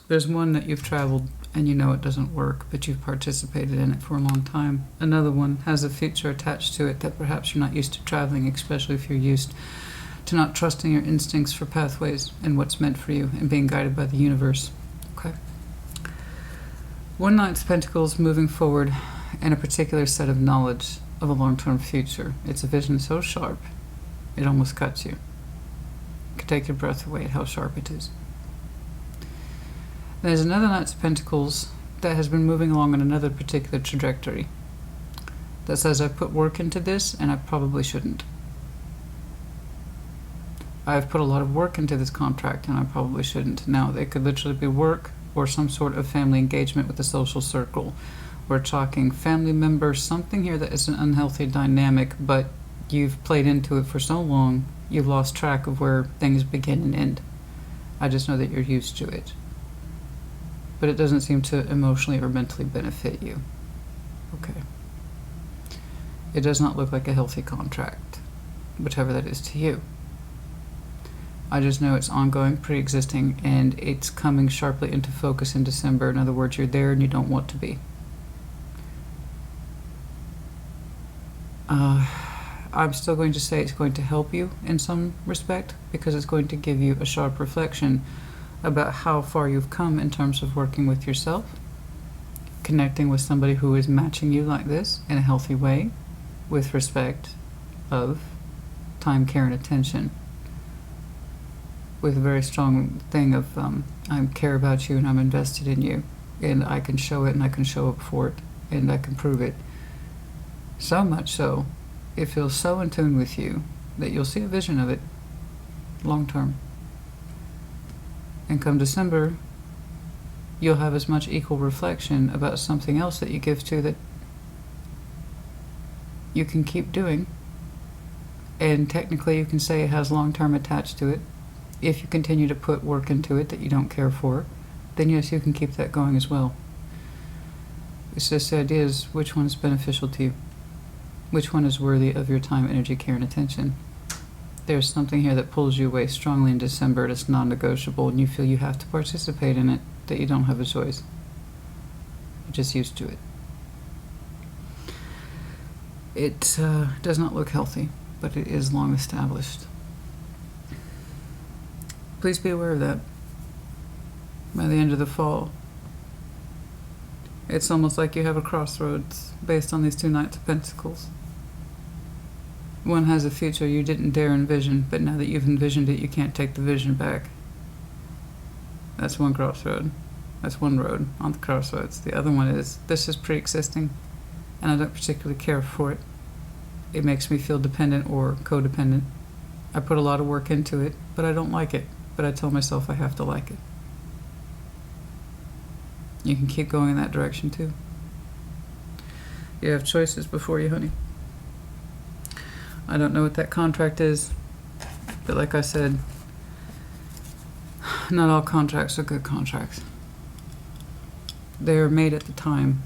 There's one that you've traveled and you know it doesn't work, but you've participated in it for a long time. Another one has a future attached to it that perhaps you're not used to traveling, especially if you're used to not trusting your instincts for pathways and what's meant for you and being guided by the universe Okay. One Knight of Pentacles moving forward in a particular set of knowledge of a long-term future. It's a vision so sharp, it almost cuts you. You could take your breath away at how sharp it is. There's another Knight of Pentacles that has been moving along on another particular trajectory that says, I put work into this and I probably shouldn't. I've put a lot of work into this contract and I probably shouldn't. Now, it could literally be work or some sort of family engagement with the social circle. We're talking family members, something here that is an unhealthy dynamic, but you've played into it for so long, you've lost track of where things begin and end. I just know that you're used to it. But it doesn't seem to emotionally or mentally benefit you. Okay. It does not look like a healthy contract, whichever that is to you. I just know it's ongoing, pre-existing, and it's coming sharply into focus in December. In other words, you're there and you don't want to be. I'm still going to say it's going to help you in some respect, because it's going to give you a sharp reflection about how far you've come in terms of working with yourself, connecting with somebody who is matching you like this in a healthy way, with respect of time, care, and attention, with a very strong thing of I care about you and I'm invested in you, and I can show it and I can show up for it and I can prove it. So much so, it feels so in tune with you that you'll see a vision of it long term. And come December, you'll have as much equal reflection about something else that you give to that you can keep doing. And technically you can say it has long term attached to it. If you continue to put work into it that you don't care for, then yes, you can keep that going as well. It's just the idea is which one is beneficial to you. Which one is worthy of your time, energy, care, and attention? There's something here that pulls you away strongly in December. It's non-negotiable, and you feel you have to participate in it, that you don't have a choice. You're just used to it. It does not look healthy, but it is long established. Please be aware of that. By the end of the fall, it's almost like you have a crossroads based on these two Knights of Pentacles. One has a future you didn't dare envision, but now that you've envisioned it, you can't take the vision back. That's one crossroad. That's one road on the crossroads. The other one is, this is pre-existing, and I don't particularly care for it. It makes me feel dependent or codependent. I put a lot of work into it, but I don't like it. But I tell myself I have to like it. You can keep going in that direction too. You have choices before you, honey. I don't know what that contract is, but like I said, not all contracts are good contracts. They are made at the time.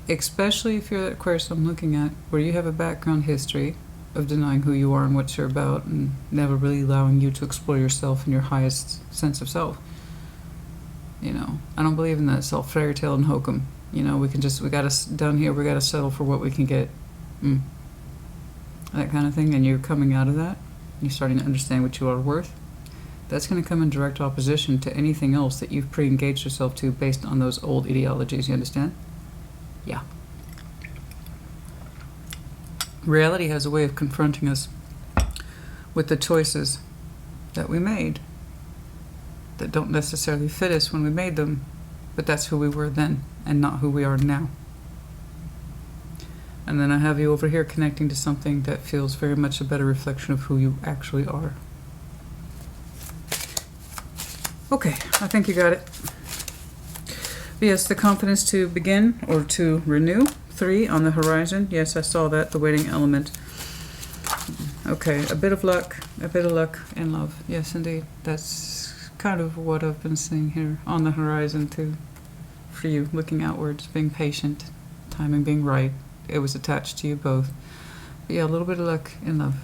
Especially if you're that Aquarius I'm looking at, where you have a background history of denying who you are and what you're about, and never really allowing you to explore yourself in your highest sense of self. You know, I don't believe in that self fairy tale and hokum. You know, we gotta, down here, we gotta settle for what we can get. That kind of thing, and you're coming out of that, you're starting to understand what you are worth. That's going to come in direct opposition to anything else that you've pre-engaged yourself to based on those old ideologies, you understand? Yeah. Reality has a way of confronting us with the choices that we made that don't necessarily fit us when we made them, but that's who we were then and not who we are now. And then I have you over here connecting to something that feels very much a better reflection of who you actually are. Okay, I think you got it. Yes, the confidence to begin or to renew. 3 on the horizon. Yes, I saw that, the waiting element. Okay, a bit of luck and love. Yes, indeed. That's kind of what I've been seeing here on the horizon too. For you, looking outwards, being patient, timing being right. It was attached to you both. But yeah, a little bit of luck and love.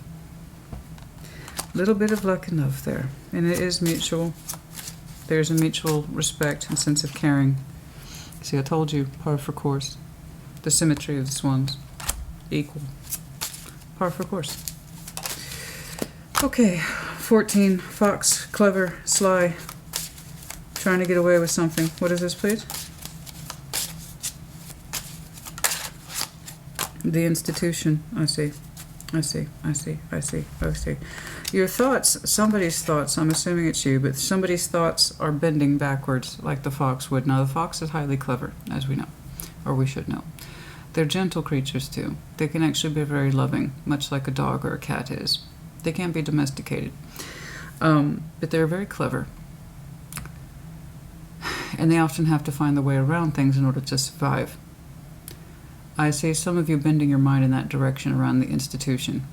A little bit of luck and love there. And it is mutual. There's a mutual respect and sense of caring. See, I told you, par for course. The symmetry of the swans. Equal. Par for course. Okay, 14. Fox, clever, sly, Trying to get away with something. What is this, please? The institution. I see. I see. I see. I see. I see. Your thoughts, somebody's thoughts, I'm assuming it's you, but somebody's thoughts are bending backwards like the fox would. Now, the fox is highly clever, as we know, or we should know. They're gentle creatures, too. They can actually be very loving, much like a dog or a cat is. They can be domesticated. But they're very clever. And they often have to find the way around things in order to survive. I see some of you bending your mind in that direction around the institution.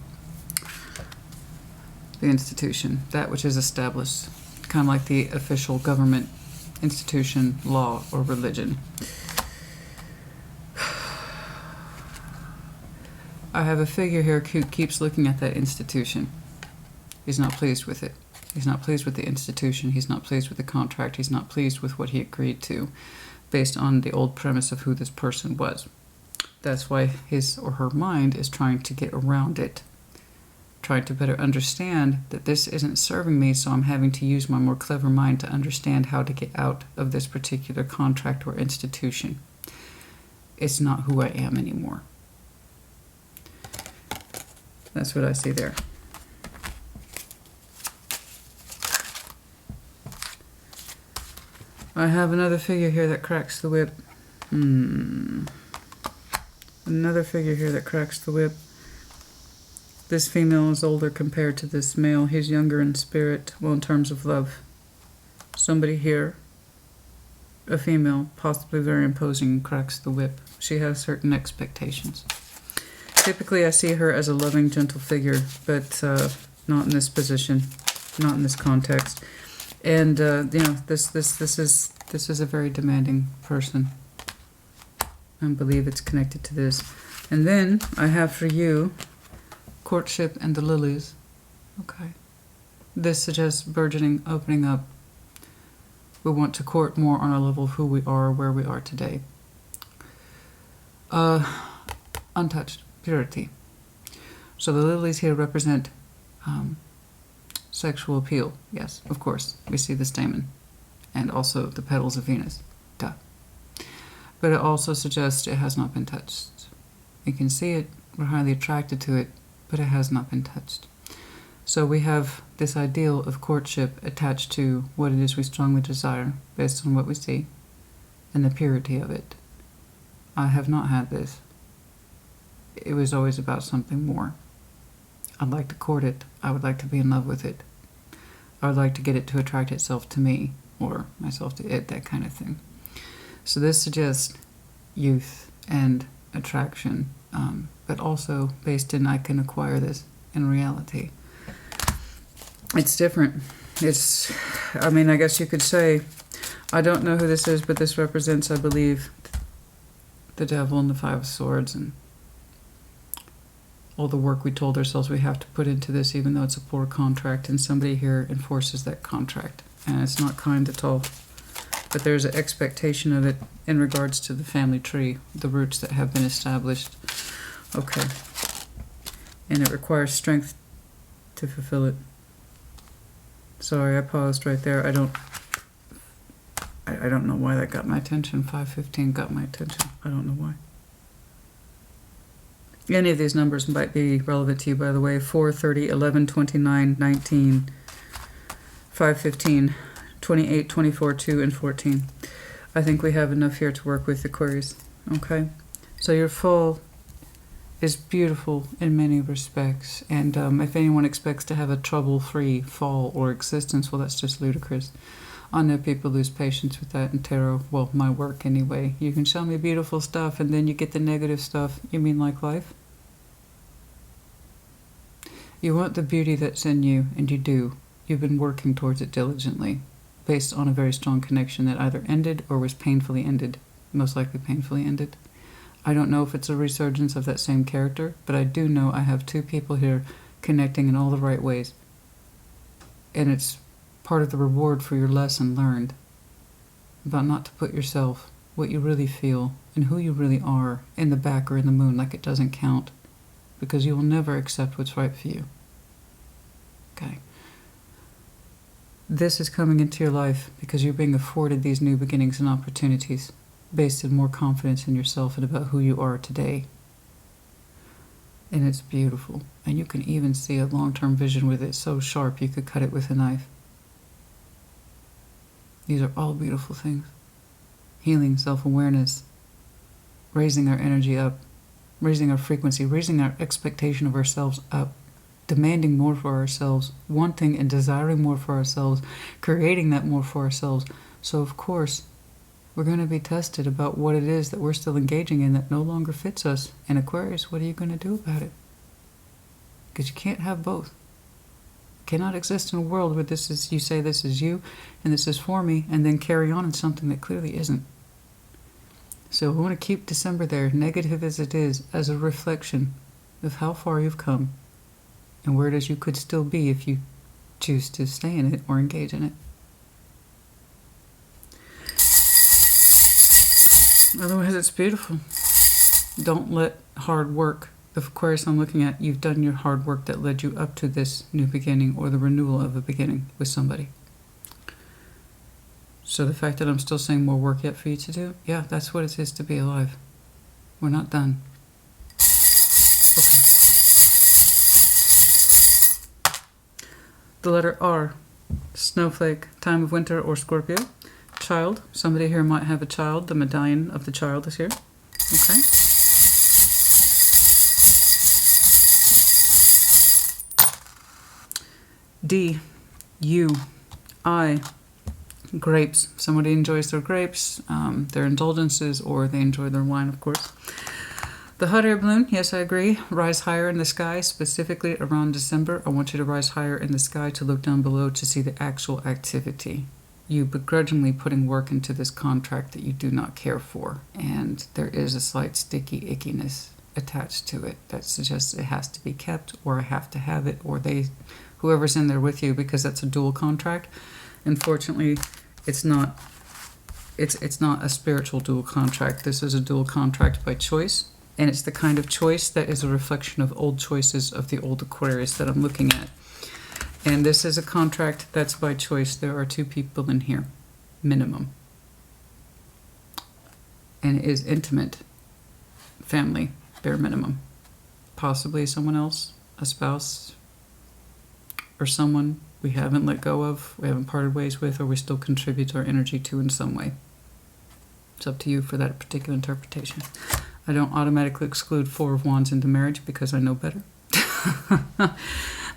The institution, that which is established, kind of like the official government, institution, law, or religion. I have a figure here who keeps looking at that institution. He's not pleased with it. He's not pleased with the institution. He's not pleased with the contract. He's not pleased with what he agreed to based on the old premise of who this person was. That's why his or her mind is trying to get around it, trying to better understand that this isn't serving me, so I'm having to use my more clever mind to understand how to get out of this particular contract or institution. It's not who I am anymore. That's what I see there. I have another figure here that cracks the whip. Another figure here that cracks the whip. This female is older compared to this male. He's younger in spirit, well, in terms of love. Somebody here, a female, possibly very imposing, cracks the whip. She has certain expectations. Typically, I see her as a loving, gentle figure, but not in this position, not in this context. And you know, this is a very demanding person. I believe it's connected to this. And then I have for you courtship and the lilies. Okay. This suggests burgeoning, opening up. We want to court more on a level of who we are, where we are today. Untouched, purity. So the lilies here represent sexual appeal. Yes, of course. We see the stamen and also the petals of Venus. Duh. But it also suggests it has not been touched. You can see it, we're highly attracted to it, but it has not been touched. So we have this ideal of courtship attached to what it is we strongly desire, based on what we see, and the purity of it. I have not had this. It was always about something more. I'd like to court it. I would like to be in love with it. I would like to get it to attract itself to me, or myself to it, that kind of thing. So this suggests youth and attraction, but also based in I can acquire this in reality. It's different. It's, I mean, I guess you could say, I don't know who this is, but this represents, I believe, the devil and the Five of Swords and all the work we told ourselves we have to put into this, even though it's a poor contract, and somebody here enforces that contract. And it's not kind at all. But there's an expectation of it in regards to the family tree, the roots that have been established. Okay. And it requires strength to fulfill it. Sorry, I paused right there. I don't know why that got my attention. 515 got my attention. I don't know why. Any of these numbers might be relevant to you, by the way. 4, 30, 11, 29, 19, 515. 28, 24, 2, and 14. I think we have enough here to work with, Aquarius. Okay? So your fall is beautiful in many respects. And if anyone expects to have a trouble-free fall or existence, well, that's just ludicrous. I know people lose patience with that in tarot. Well, my work anyway. You can show me beautiful stuff and then you get the negative stuff. You mean like life? You want the beauty that's in you, and you do. You've been working towards it diligently, based on a very strong connection that either ended or was painfully ended, most likely painfully ended. I don't know if it's a resurgence of that same character, but I do know I have two people here connecting in all the right ways. And it's part of the reward for your lesson learned about not to put yourself, what you really feel, and who you really are in the back or in the moon like it doesn't count, because you will never accept what's right for you. Okay. this is coming into your life because you're being afforded these new beginnings and opportunities based in more confidence in yourself and about who you are today. And it's beautiful. And you can even see a long-term vision with it so sharp you could cut it with a knife. These are all beautiful things. Healing, self-awareness, raising our energy up, raising our frequency, raising our expectation of ourselves up, demanding more for ourselves, wanting and desiring more for ourselves, creating that more for ourselves. So of course, we're going to be tested about what it is that we're still engaging in that no longer fits us. And Aquarius, what are you going to do about it? Because you can't have both. You cannot exist in a world where this is, you say this is you and this is for me, and then carry on in something that clearly isn't. So we want to keep December there, negative as it is, as a reflection of how far you've come and where it is you could still be if you choose to stay in it or engage in it. Otherwise, it's beautiful. Don't let hard work, of Aquarius I'm looking at, you've done your hard work that led you up to this new beginning or the renewal of a beginning with somebody. So the fact that I'm still saying more work yet for you to do, yeah, that's what it is to be alive. We're not done. Okay. The letter R, snowflake, time of winter or Scorpio. Child, somebody here might have a child. The medallion of the child is here. Okay. D, U, I, grapes. Somebody enjoys their grapes, their indulgences, or they enjoy their wine, of course. The hot air balloon, yes, I agree. Rise higher in the sky, specifically around December. I want you to rise higher in the sky to look down below to see the actual activity. You begrudgingly putting work into this contract that you do not care for, and there is a slight sticky ickiness attached to it that suggests it has to be kept, or I have to have it, or whoever's in there with you, because that's a dual contract. Unfortunately, it's not a spiritual dual contract. This is a dual contract by choice, and it's the kind of choice that is a reflection of old choices of the old Aquarius that I'm looking at. And this is a contract that's by choice. There are 2 people in here, minimum. And it is intimate, family, bare minimum. Possibly someone else, a spouse, or someone we haven't let go of, we haven't parted ways with, or we still contribute our energy to in some way. It's up to you for that particular interpretation. I don't automatically exclude 4 of Wands into marriage because I know better.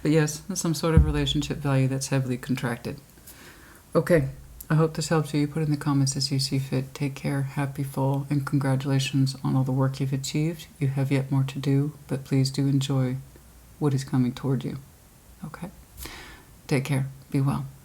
But yes, some sort of relationship value that's heavily contracted. Okay, I hope this helps you. You put in the comments as you see fit. Take care, happy fall, and congratulations on all the work you've achieved. You have yet more to do, but please do enjoy what is coming toward you. Okay? Take care. Be well.